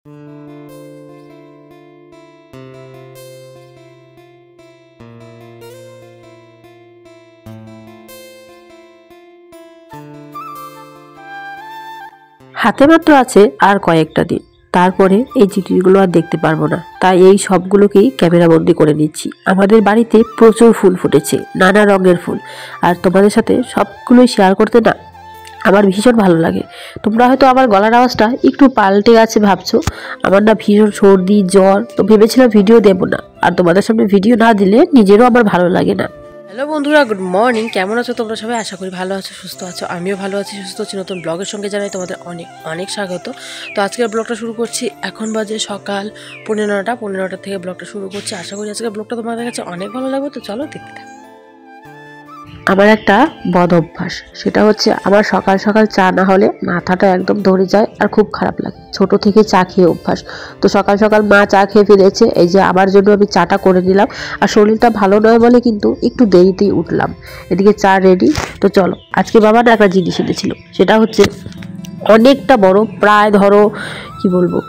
হাতে মাত্র আছে আর কয়েকটা দিন, তারপরে এই জিনিসগুলো আর দেখতে পারবো না। তাই এই সবগুলোকেই ক্যামেরাবন্দি করে নিচ্ছি। আমাদের বাড়িতে প্রচুর ফুল ফুটেছে, নানা রঙের ফুল, আর তোমাদের সাথে সবগুলোই শেয়ার করতে না আমার ভীষণ ভালো লাগে। তোমরা হয়তো আমার গলার আওয়াজটা একটু পাল্টে গেছে ভাবছো। আমার না ভীষণ সর্দি জ্বর, তো ভেবেছিলাম ভিডিও দেবো না, আর তোমাদের সামনে ভিডিও না দিলে নিজেরও আমার ভালো লাগে না। হ্যালো বন্ধুরা, গুড মর্নিং। কেমন আছো তোমরা সবাই? আশা করি ভালো আছো, সুস্থ আছো। আমিও ভালো আছি, সুস্থ আছি। নতুন ব্লগের সঙ্গে জানাই তোমাদের অনেক অনেক স্বাগত। তো আজকের ব্লগটা শুরু করছি। এখন বাজে সকাল 9:30 থেকে ব্লগটা শুরু করছি। আশা করি আজকের ব্লগটা তোমাদের কাছে অনেক ভালো লাগবে। তো চলো দেখতে থাকো। আমার একটা বদ অভ্যাস, সেটা হচ্ছে আমার সকাল সকাল চা না হলে মাথাটা একদম ধরে যায় আর খুব খারাপ লাগে। ছোট থেকে চা খেয়ে অভ্যাস। তো সকাল সকাল মা চা খেয়ে ফেলেছে, এই যে আমার জন্য আমি চাটা করে নিলাম। আর শরীরটা ভালো নয় বলে কিন্তু একটু দেরিতেই উঠলাম। এদিকে চা রেডি। তো চলো, আজকে বাবা না একটা জিনিস এনেছিল, সেটা হচ্ছে অনেকটা বড়, প্রায় ধরো কি বলবো,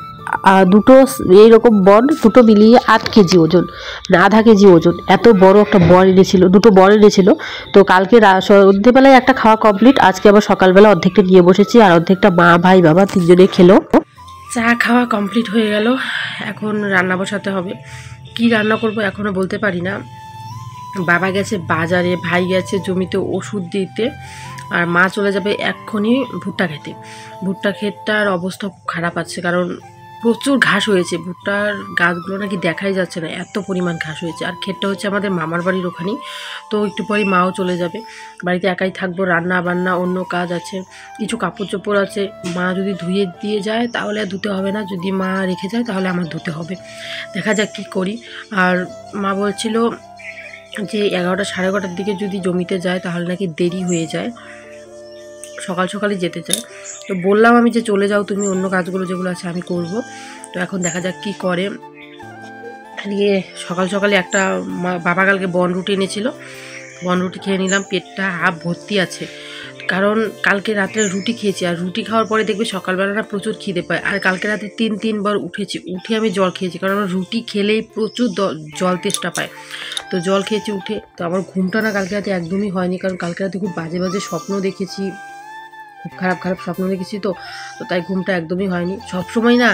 দুটো এইরকম বন, দুটো মিলিয়ে 8 কেজি ওজন, মানে আধা কেজি ওজন, এত বড় একটা বন এনেছিল, দুটো বন এনেছিল। তো কালকে সন্ধ্যেবেলায় একটা খাওয়া কমপ্লিট, আজকে আবার সকালবেলা অর্ধেকটা নিয়ে বসেছি, আর অর্ধেকটা মা ভাই বাবা তিনজনে খেলো। চা খাওয়া কমপ্লিট হয়ে গেল, এখন রান্না বসাতে হবে। কি রান্না করব এখনো বলতে পারি না। বাবা গেছে বাজারে, ভাই গেছে জমিতে ওষুধ দিতে, আর মা চলে যাবে এক্ষুনি ভুট্টা খেতে। ভুট্টা ক্ষেতটার অবস্থা খুব খারাপ আছে, কারণ প্রচুর ঘাস হয়েছে। ভুট্টার গাছগুলো নাকি দেখাই যাচ্ছে না, এত পরিমাণ ঘাস হয়েছে। আর ক্ষেতটা হচ্ছে আমাদের মামার বাড়ির ওখানেই। তো একটু পরেই মাও চলে যাবে, বাড়িতে একাই থাকবো। রান্না বান্না অন্য কাজ আছে, কিছু কাপড় চোপড় আছে। মা যদি ধুয়ে দিয়ে যায় তাহলে ধুতে হবে না, যদি মা রেখে যায় তাহলে আমার ধুতে হবে। দেখা যাক কী করি। আর মা বলছিল যে 11টা সাড়ে 11টার দিকে যদি জমিতে যায় তাহলে নাকি দেরি হয়ে যায়, সকাল সকালই যেতে চায়। তো বললাম আমি যে চলে যাও তুমি, অন্য কাজগুলো যেগুলো আছে আমি করব। তো এখন দেখা যাক কী করে। দিয়ে সকাল সকালে একটা বাবা কালকে বনরুটি এনেছিল, বনরুটি খেয়ে নিলাম। পেটটা হাফ ভর্তি আছে, কারণ কালকে রাত্রে রুটি খেয়েছি। আর রুটি খাওয়ার পরে দেখবে সকালবেলাটা প্রচুর খিদে পায়। আর কালকে রাতে 3বার উঠেছি, উঠে আমি জল খেয়েছি, কারণ আমার রুটি খেলেই প্রচুর জল তেষ্টা পায়। তো জল খেয়েছি উঠে। তো আমার ঘুমটা না কালকে রাতে একদমই হয়নি, কারণ কালকে রাতে খুব বাজে বাজে স্বপ্ন দেখেছি, খুব খারাপ খারাপ স্বপ্ন দেখেছি। তো তাই ঘুমটা একদমই হয়নি। সবসময় না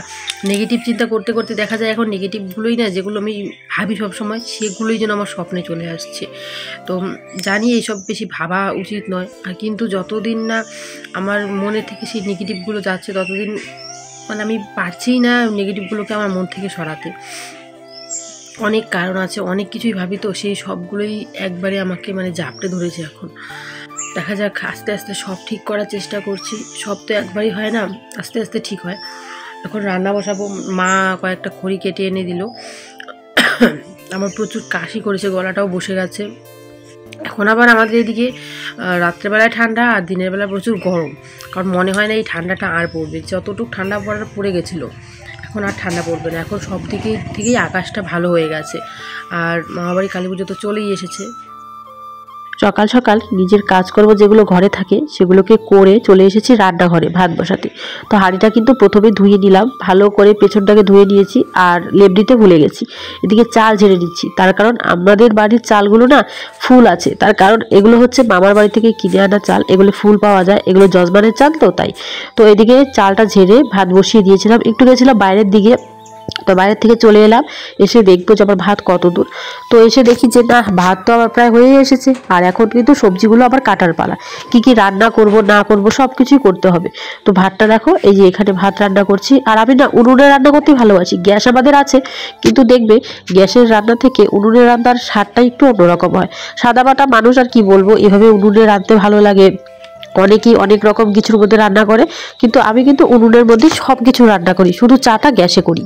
নেগেটিভ চিন্তা করতে করতে দেখা যায় এখন নেগেটিভগুলোই না, যেগুলো আমি ভাবি সবসময়, সেগুলোই যেন আমার স্বপ্নে চলে আসছে। তো জানি এইসব বেশি ভাবা উচিত নয়, আর কিন্তু যতদিন না আমার মনে থেকে সেই নেগেটিভগুলো যাচ্ছে ততদিন মানে আমি পারছিই না নেগেটিভগুলোকে আমার মন থেকে সরাতে। অনেক কারণ আছে, অনেক কিছুই ভাবি, তো সেই সবগুলোই একবারে আমাকে মানে জাপটে ধরেছে এখন। দেখা যাক, আস্তে আস্তে সব ঠিক করার চেষ্টা করছি। সব তো একবারই হয় না, আস্তে আস্তে ঠিক হয়। এখন রান্না বসাবো। মা কয়েকটা খড়ি কেটে এনে দিল। আমার প্রচুর কাশি করেছে, গলাটাও বসে গেছে। এখন আবার আমাদের এদিকে রাত্রেবেলায় ঠান্ডা আর দিনের বেলা প্রচুর গরম, কারণ মনে হয় না এই ঠান্ডাটা আর পড়বে। যতটুকু ঠান্ডা পড়ে গেছিলো, এখন আর ঠান্ডা পড়বে না। এখন সব থেকেই আকাশটা ভালো হয়ে গেছে। আর মামাবাড়ি কালী পুজো তো চলেই এসেছে। সকাল সকাল নিজের কাজকর্ম যেগুলো ঘরে থাকে সেগুলোকে করে চলে এসেছি রান্নাঘরে ভাত বসাতে। তো হাঁড়িটা কিন্তু প্রথমে ধুয়ে নিলাম, ভালো করে পেছনটাকে ধুয়ে নিয়েছি, আর লেপ দিতে ভুলে গেছি। এদিকে চাল ঝেড়ে নিচ্ছি, তার কারণ আমাদের বাড়ির চালগুলো না ফুল আছে। তার কারণ এগুলো হচ্ছে মামার বাড়ি থেকে কিনে আনা চাল, এগুলো ফুল পাওয়া যায়, এগুলো যজমানের চাল, তো তাই। তো এদিকে চালটা ঝেড়ে ভাত বসিয়ে দিয়েছিলাম। একটু গেছিলাম বাইরের দিকে, তো বাইরের থেকে চলে এলাম, এসে দেখবো যে আমার ভাত কত দূর। তো এসে দেখি যে না, ভাত তো আমার প্রায় হয়ে এসেছে। আর এখন কিন্তু সবজিগুলো আবার কাটার পালা, কি কি রান্না করব না করব সব কিছুই করতে হবে। তো ভাতটা দেখো, এই যে এখানে ভাত রান্না করছি। আর আমি না উনুনে রান্না করতে ভালোবাসি, গ্যাস আমাদের আছে, কিন্তু দেখবে গ্যাসের রান্না থেকে উনুনে রান্নার স্বাদটা একটু অন্যরকম হয়। সাদামাটা মানুষ আর কি বলবো, এভাবে উনুনে রাঁধতে ভালো লাগে। অনেকেই অনেক রকম কিছুর মধ্যে রান্না করে, কিন্তু আমি কিন্তু উনুনের মধ্যে সব কিছু রান্না করি, শুধু চাটা গ্যাসে করি।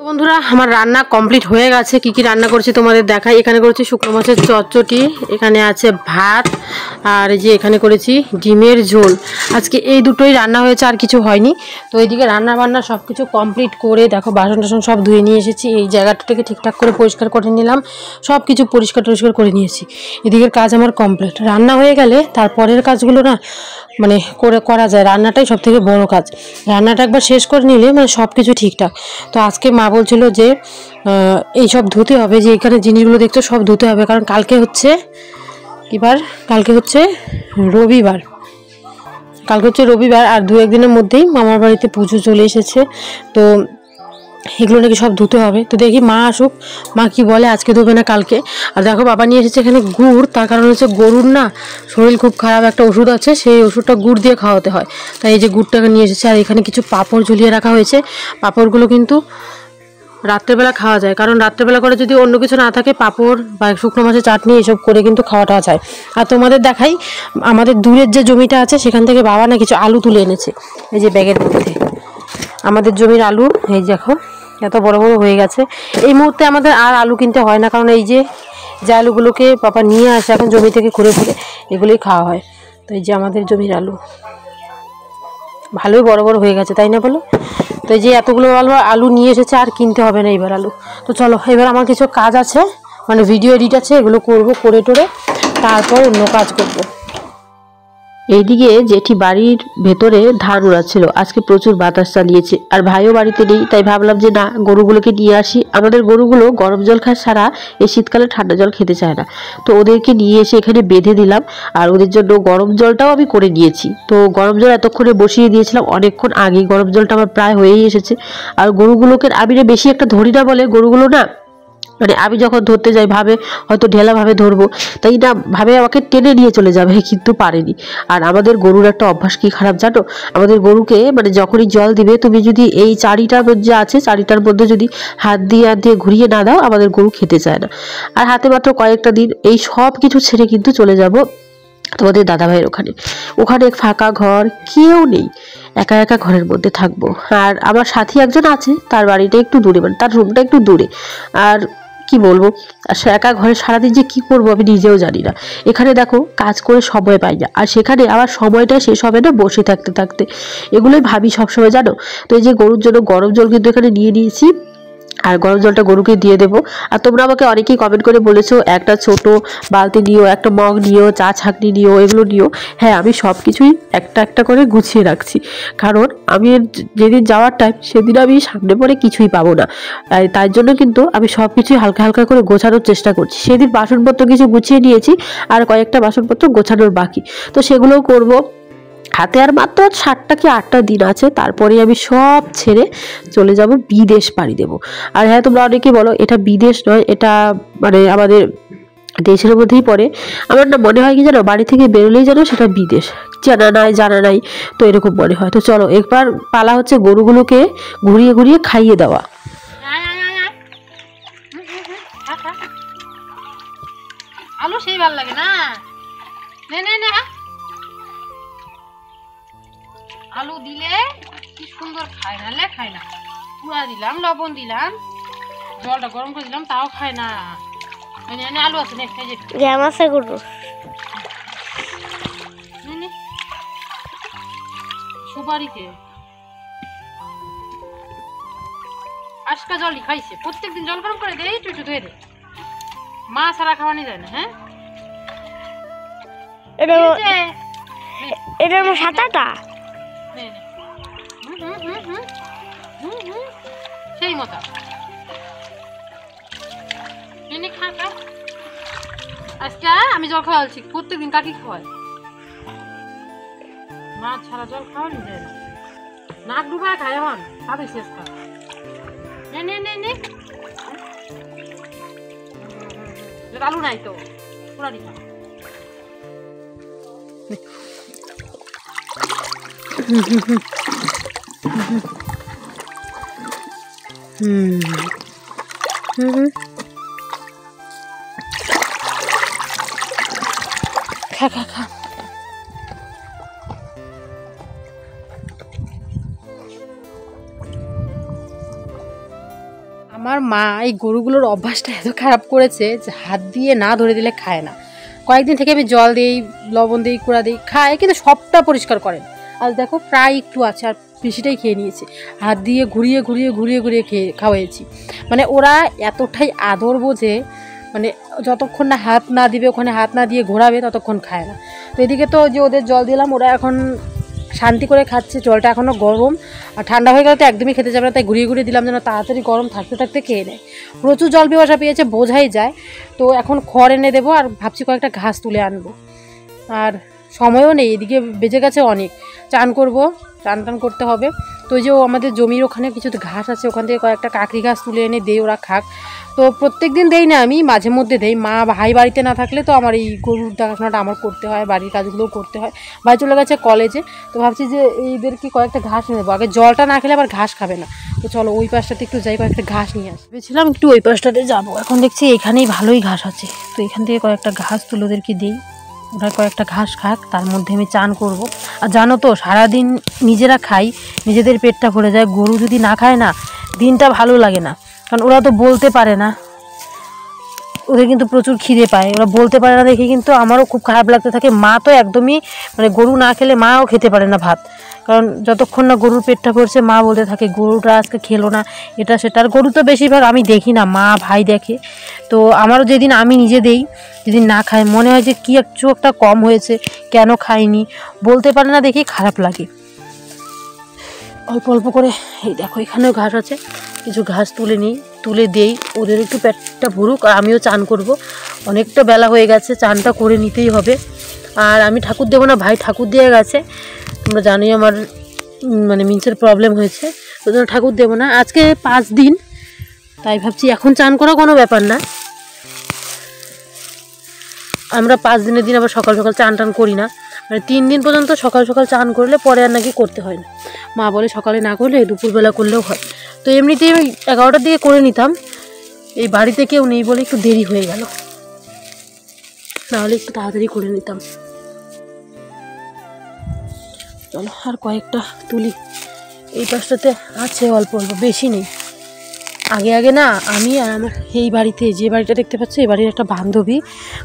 তো বন্ধুরা আমার রান্না কমপ্লিট হয়ে গেছে। কি কি রান্না করছি তোমাদের দেখাই। এখানে করেছি শুকনো মাছের চটচটি, এখানে আছে ভাত, আর এই যে এখানে করেছি ডিমের ঝোল। আজকে এই দুটোই রান্না হয়েছে, আর কিছু হয়নি। তো এইদিকে রান্না বান্না সব কিছু কমপ্লিট করে দেখো বাসন টাসন সব ধুয়ে নিয়ে এসেছি। এই জায়গাটাকে ঠিকঠাক করে পরিষ্কার করে নিলাম, সব কিছু পরিষ্কার টরিষ্কার করে নিয়েছি। এদিকের কাজ আমার কমপ্লিট। রান্না হয়ে গেলে তারপরের কাজগুলো না মানে করা যায়। রান্নাটাই সব থেকে বড়ো কাজ। রান্নাটা একবার শেষ করে নিলে মানে সব কিছু ঠিকঠাক। তো আজকে মা বলছিল যে এই সব ধুতে হবে, যে এখানে জিনিসগুলো দেখছো সব ধুতে হবে, কারণ কালকে হচ্ছে কালকে হচ্ছে রবিবার। আর 2-1 দিনের মধ্যেই মামার বাড়িতে পুজো চলে এসেছে। তো এগুলো নাকি সব ধুতে হবে। তো দেখি মা আসুক, মা কি বলে, আজকে ধোবে না কালকে। আর দেখো বাবা নিয়ে এসেছে এখানে গুড়, তার কারণ হচ্ছে গরুর না শরীর খুব খারাপ, একটা ওষুধ আছে, সেই ওষুধটা গুড় দিয়ে খাওয়াতে হয়। তাই এই যে গুড়টাকে নিয়ে এসেছে। আর এখানে কিছু পাঁপড় ঝুলিয়ে রাখা হয়েছে। পাঁপড়গুলো কিন্তু রাত্রেবেলা খাওয়া যায়, কারণ রাত্রেবেলা করে যদি অন্য কিছু না থাকে, পাঁপড় বা শুকনো মাছের চাটনি এসব করে কিন্তু খাওয়াটা যায়। আর তোমাদের দেখাই, আমাদের দূরের যে জমিটা আছে সেখান থেকে বাবা না কিছু আলু তুলে এনেছে। এই যে ব্যাগের মধ্যে আমাদের জমির আলু, এই দেখো এত বড় বড় হয়ে গেছে। এই মুহূর্তে আমাদের আর আলু কিনতে হয় না, কারণ এই যে আলুগুলোকে বাবা নিয়ে আসে এখন জমি থেকে ঘুরে ঘুরে, এগুলোই খাওয়া হয়। তো এই যে আমাদের জমির আলু ভালোই বড় বড় হয়ে গেছে, তাই না বলো? তো এই যে এতগুলো আলু নিয়ে এসেছে, আর কিনতে হবে না এবার আলু। তো চলো, এবার আমার কিছু কাজ আছে, মানে ভিডিও এডিট আছে, এগুলো করবো, করে টোরে তারপর অন্য কাজ করবো। এইদিকে জেঠি বাড়ির ভেতরে ধান উড়াচ্ছিল, আজকে প্রচুর বাতাস চালিয়েছে, আর ভাইও বাড়িতে নেই। তাই ভাবলাম যে না, গরুগুলোকে নিয়ে আসি। আমাদের গরুগুলো গরম জল খায় ছাড়া এই শীতকালে ঠান্ডা জল খেতে চায় না। তো ওদেরকে নিয়ে এসে এখানে বেঁধে দিলাম, আর ওদের জন্য গরম জলটাও আমি করে নিয়েছি। তো গরম জল এতক্ষণে বসিয়ে দিয়েছিলাম, অনেকক্ষণ আগেই গরম জলটা আমার প্রায় হয়েই এসেছে। আর গরুগুলোকে আমি না বেশি একটা ধরি না বলে, গরুগুলো না মানে আমি যখন ধরতে যাই ভাবে হয়তো ঢেলাভাবে ধরবো, তাই না ভাবে আমাকে টেনে নিয়ে চলে যাবে, কিন্তু পারেনি। আর আমাদের গরুর একটা অভ্যাস কি খারাপ জানো, আমাদের গরুকে মানে যখনই জল দিবে, তুমি যদি এই চারিটার মধ্যে আছে, চারিটার মধ্যে যদি হাত দিয়ে ঘুরিয়ে না দাও, আমাদের গরু খেতে চায় না। আর হাতে মাত্র কয়েকটা দিন, এই সব কিছু ছেড়ে কিন্তু চলে যাব তোমাদের দাদাভাইয়ের ওখানে ফাঁকা ঘর, কেউ নেই, একা একা ঘরের মধ্যে থাকবো। আর আমার সাথী একজন আছে, তার বাড়িটা একটু দূরে, মানে তার রুমটা একটু দূরে। আর কি বলবো, আর সে একা ঘরে সারাদিন যে কি করবো আমি নিজেও জানি না। এখানে দেখো কাজ করে সময় পাই না, আর সেখানে আবার সময়টা শেষ হবে না বসে থাকতে থাকতে, এগুলোই ভাবি সবসময় জানো। তো এই যে গরুর জন্য গরম জল কিন্তু এখানে নিয়ে নিয়েছি, আর গরম জলটা গরুকে দিয়ে দেবো। আর তোমরা আমাকে অনেকেই কমেন্ট করে বলেছো একটা ছোট বালতি নিও, একটা মগ নিও, চা ছাঁকনি নিও, এগুলো নিও। হ্যাঁ, আমি সব কিছুই একটা একটা করে গুছিয়ে রাখছি, কারণ আমি যেদিন যাওয়ার টাইম সেদিন আমি সামনে পরে কিছুই পাবো না। তাই জন্য কিন্তু আমি সব কিছুই হালকা হালকা করে গোছানোর চেষ্টা করছি। সেদিন বাসনপত্র কিছু গুছিয়ে নিয়েছি, আর কয়েকটা বাসনপত্র গোছানোর বাকি, তো সেগুলোও করবো। হাতে আর মাত্র 7টা কি 8টা দিন আছে, তারপরে আমি সব ছেড়ে চলে যাব, বিদেশ পাড়ি দেবো। আর হ্যাঁ, তোমরা অনেকেই বলো এটা বিদেশ নয়, এটা মানে আমাদের দেশের মধ্যেই পড়ে। আমার না মনে হয় কি জানো, বাড়ি থেকে বেরোলেই যেন সেটা বিদেশ, জানা নাই, তো এরকম মনে হয়। তো চলো, একবার পালা হচ্ছে গরুগুলোকে ঘুরিয়ে ঘুরিয়ে খাইয়ে দেওয়া। আলু সেই ভালো লাগে না, আলু দিলে কি সুন্দর খায়, নাহলে খায় না। পুয়া দিলাম, লবণ দিলাম, জলটা গরম করে দিলাম, তাও খায় না। আলু আছে না, সুপারিতে আজকা জলই খাইছে, প্রত্যেকদিন জল গরম করে দেয়, একটু ধুয়ে দে, মা ছাড়া খাওয়ানি যায় না। হ্যাঁ, এটা আমার সাঁতারটা সেই মতো খা। আজকে আমি জল খাওয়াচ্ছি, প্রত্যেকদিন কাকি খাওয়াই, মা ছাড়া জল খাওয়ানি যায় না। নাক ডুবায় খায়, এখন খাবে শেষ খা। আলু নাই তো, পুরা দিতাম। খা খা খা। আমার মা এই গরুগুলোর অভ্যাসটা এত খারাপ করেছে যে হাত দিয়ে না ধরে দিলে খায় না। কয়েকদিন থেকে আমি জল দিই, লবণ দিই, কুড়া দিই, খায়, কিন্তু সবটা পরিষ্কার করেন। আজ দেখো প্রায় একটু আছে, আর বেশিটাই খেয়ে নিয়েছি। হাত দিয়ে ঘুরিয়ে ঘুরিয়ে ঘুরিয়ে ঘুরিয়ে খাওয়াইছি। মানে ওরা এতটাই আদর বোঝে, মানে যতক্ষণ না হাত না দিবে, ওখানে হাত না দিয়ে ঘোরাবে ততক্ষণ খায় না। তো এদিকে তো যে ওদের জল দিলাম, ওরা এখন শান্তি করে খাচ্ছে। জলটা এখনও গরম, আর ঠান্ডা হয়ে গেলে তো একদমই খেতে যাবে না, তাই ঘুরিয়ে ঘুরিয়ে দিলাম যেন তাড়াতাড়ি গরম থাকতে থাকতে খেয়ে নেয়। প্রচুর জল পিপাসা পেয়েছে, বোঝাই যায়। তো এখন খড় এনে দেবো, আর ভাবছি কয়েকটা ঘাস তুলে আনবো। আর সময়ও নেই, এদিকে বেজে গেছে অনেক। চান করব, চান টান করতে হবে। তো ওই যে আমাদের জমির ওখানে কিছু ঘাস আছে, ওখান থেকে কয়েকটা কাকড়ি ঘাস তুলে এনে দেই, ওরা খাক। তো প্রত্যেক দিন দেই না, আমি মাঝে মধ্যে দেই। মা ভাই বাড়িতে না থাকলে তো আমার এই গরুর দেখাশোনাটা আমার করতে হয়, বাড়ির কাজগুলোও করতে হয়। ভাই চলে গেছে কলেজে, তো ভাবছি যে এইদেরকে কয়েকটা ঘাস নিয়ে দেবো। আগে জলটা না খেলে আবার ঘাস খাবে না। তো চলো ওই পাশটাতে একটু যাই, কয়েকটা ঘাস নিয়ে আসি। ভেবেছিলাম একটু ওই পাশটাতে যাবো, এখন দেখছি এখানেই ভালোই ঘাস আছে। তো এখান থেকে কয়েকটা ঘাস তুলে ওদেরকে দিই, ওরা কয়েকটা ঘাস খাক, তার মধ্যে আমি চান করব। আর জানো তো, সারাদিন নিজেরা খাই, নিজেদের পেটটা ভরে যায়। গরু যদি না খায় না, দিনটা ভালো লাগে না। কারণ ওরা তো বলতে পারে না, ওদের কিন্তু প্রচুর খিদে পায়। ওরা বলতে পারে না দেখে কিন্তু আমারও খুব খারাপ লাগতে থাকে। মা তো একদমই, মানে গরু না খেলে মাও খেতে পারে না ভাত। কারণ যতক্ষণ না গরুর পেটটা ভরছে, মা বলতে থাকে গরুটা আজকে খেলো না, এটা সেটা। আর গরু তো বেশিরভাগ আমি দেখি না, মা ভাই দেখে। তো আমারও যেদিন আমি নিজে দেই, যেদিন না খাই, মনে হয় যে কী একটু একটা কম হয়েছে, কেন খাইনি, বলতে পারে না দেখি খারাপ লাগে। অল্প অল্প করে এই দেখো এখানেও ঘাস আছে, কিছু ঘাস তুলে নিই, তুলে দেই, ওদের একটু পেটটা ভরুক। আর আমিও চান করব, অনেকটা বেলা হয়ে গেছে, চানটা করে নিতেই হবে। আর আমি ঠাকুর দেবো না, ভাই ঠাকুর দিয়ে গেছে। তোমরা জানোই আমার মানে মিন্সের প্রবলেম হয়েছে, ওই জন্য ঠাকুর দেবো না। আজকে 5 দিন, তাই ভাবছি এখন চান করা কোনো ব্যাপার না। আমরা 5 দিনের দিন আবার সকাল সকাল চান টান করি না, মানে 3 দিন পর্যন্ত সকাল সকাল চান করলে পরে আর নাকি করতে হয় না। মা বলে সকালে না করলে দুপুরবেলা করলেও হয়। তো এমনিতেই আমি 11টার দিকে করে নিতাম, এই বাড়িতে কেউ নেই বলে একটু দেরি হয়ে গেল, নাহলে একটু তাড়াতাড়ি করে নিতাম। চলো আর কয়েকটা তুলি, এই পাশটাতে আছে অল্প অল্প, বেশি নেই। আগে আগে না, আমি আর আমার এই বাড়িতে, যে বাড়িটা দেখতে পাচ্ছি, এই বাড়ির একটা বান্ধবী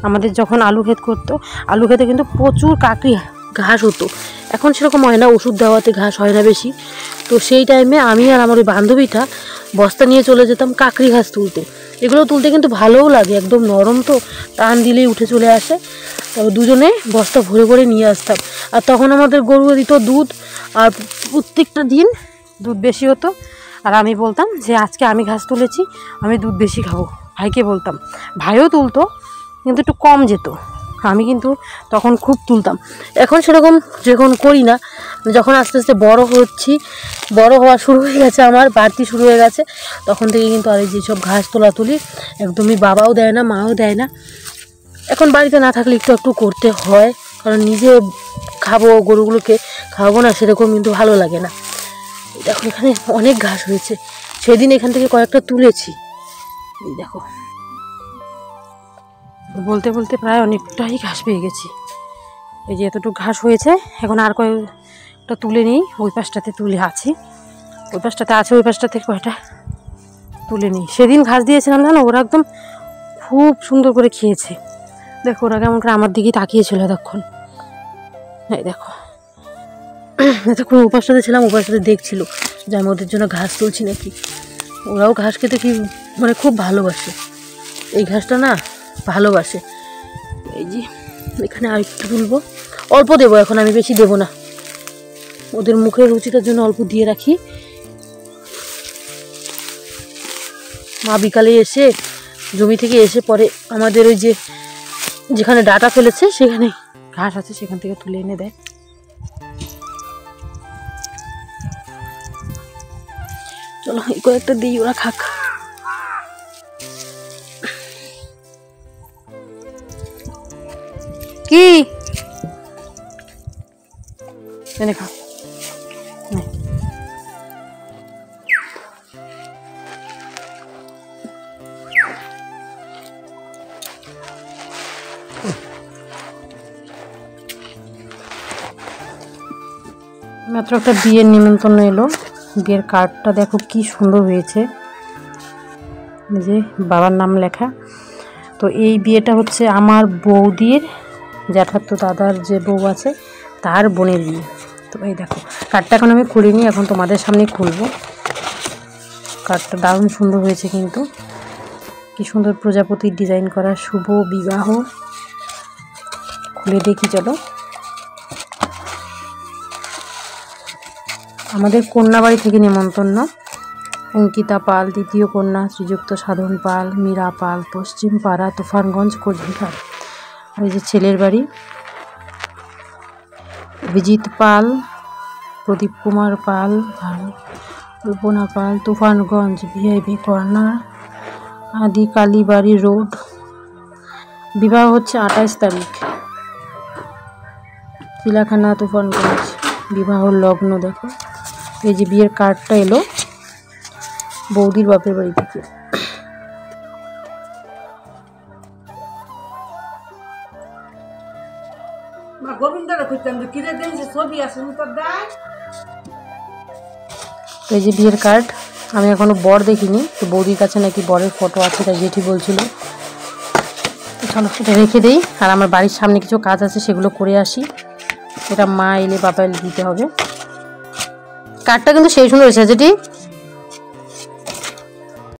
আমাদের যখন আলু ক্ষেত করতো, আলু ক্ষেতে কিন্তু প্রচুর কাকড়ি ঘাস হতো। এখন সেরকম হয় না, ওষুধ দেওয়াতে ঘাস হয় না বেশি। তো সেই টাইমে আমি আর আমার ওই বান্ধবীটা বস্তা নিয়ে চলে যেতাম কাকড়ি ঘাস তুলতে। এগুলো তুলতে কিন্তু ভালোও লাগে, একদম নরম তো, টান দিলেই উঠে চলে আসে। তো দুজনে বস্তা ভরে ভরে নিয়ে আসতাম। আর তখন আমাদের গরু দিত দুধ, আর প্রত্যেকটা দিন দুধ বেশি হতো। আর আমি বলতাম যে আজকে আমি ঘাস তুলেছি, আমি দুধ বেশি খাবো, ভাইকে বলতাম। ভাইও তুলতো, কিন্তু একটু কম যেত। আমি কিন্তু তখন খুব তুলতাম। এখন সেরকম যখন করি না, যখন আস্তে আস্তে বড় হচ্ছি, বড় হওয়া শুরু হয়ে গেছে, আমার বাড়তি শুরু হয়ে গেছে, তখন থেকে কিন্তু আর এই যেসব ঘাস তোলাতুলি একদমই বাবাও দেয় না, মাও দেয় না। এখন বাড়িতে না থাকলে একটু একটু করতে হয়, কারণ নিজে খাবো, গরুগুলোকে খাওয়াবো না, সেরকম কিন্তু ভালো লাগে না। দেখো এখানে অনেক ঘাস হয়েছে, সেদিন এখান থেকে কয়েকটা তুলেছি। এই দেখো, বলতে বলতে প্রায় অনেকটাই ঘাস পেয়ে গেছি। এই যে এতটুকু ঘাস হয়েছে, এখন আর কয়েকটা তুলে নিই। ওই পাশটাতে তুলে আছি, ওই পাশটাতে আছে, ওই পাশটা থেকে কয়টা তুলে নিই। সেদিন ঘাস দিয়েছিলাম জানো, ওরা একদম খুব সুন্দর করে খেয়েছে। দেখো ওরা কেমন করে আমার দিকেই তাকিয়েছিল এতক্ষণ। এই দেখো, এতক্ষণ উপাসটাতে ছিলাম, উপাসটাতে দেখছিল যে আমি ওদের জন্য ঘাস তুলছি নাকি। ওরাও ঘাস খেতে কি মানে খুব ভালোবাসে, এই ঘাসটা না ভালোবাসে। এই যে এখানে আর একটু তুলবো, অল্প দেবো এখন, আমি বেশি দেবো না, ওদের মুখের রুচিটার জন্য অল্প দিয়ে রাখি। মা বিকালে এসে, জমি থেকে এসে পরে আমাদের ওই যে যেখানে ডাটা ফেলেছে সেখানে ঘাস আছে, সেখান থেকে তুলে এনে দেয়। চলো এই কয়েকটা দিই, ওরা খাক। কি এনে খা, মাত্র একটা বিয়ের নিমন্ত্রণ এলো, বিয়ের কার্ডটা দেখো কি সুন্দর হয়েছে। এই যে বাবার নাম লেখা। তো এই বিয়েটা হচ্ছে আমার বৌদির জ্যাঠাতো দাদার যে বউ আছে তার বোনের বিয়ে। তো এই দেখো কার্ডটা এখন আমি খুলিনি, এখন তোমাদের সামনে খুলবো। কার্ডটা দারুণ সুন্দর হয়েছে, কিন্তু কি সুন্দর প্রজাপতির ডিজাইন করা, শুভ বিবাহ। খুলে দেখি চলো। আমাদের কন্যা বাড়ি থেকে নিমন্ত্রণ। অঙ্কিতা পাল দ্বিতীয় কন্যা, শ্রীযুক্ত সাধন পাল, মীরা পাল, পশ্চিম পাড়া, তুফানগঞ্জ, কোচবিহার। আর এই যে ছেলের বাড়ি, অভিজিৎ পাল, প্রদীপ কুমার পাল, কল্পনা পাল, তুফানগঞ্জ, ভিআইপি কর্নার, আদি কালীবাড়ি রোড। বিবাহ হচ্ছে 28 তারিখ, চিলাখানা, তুফানগঞ্জ। বিবাহ লগ্ন দেখো। এই যে বিয়ের কার্ডটা এলো বৌদির বাপের বাড়ি থেকে। এই যে বিয়ের কার্ড। আমি এখনো বর দেখিনি, তো বৌদির কাছে নাকি বরের ফটো আছে, তাই জেঠি বলছিল। চলো সেটা রেখে দেই, আর আমার বাড়ির সামনে কিছু কাজ আছে সেগুলো করে আসি। এটা মা এলে বাবা এলে দিতে হবে। কার্ডটা কিন্তু সেই সুন্দর হয়েছে জেঠি।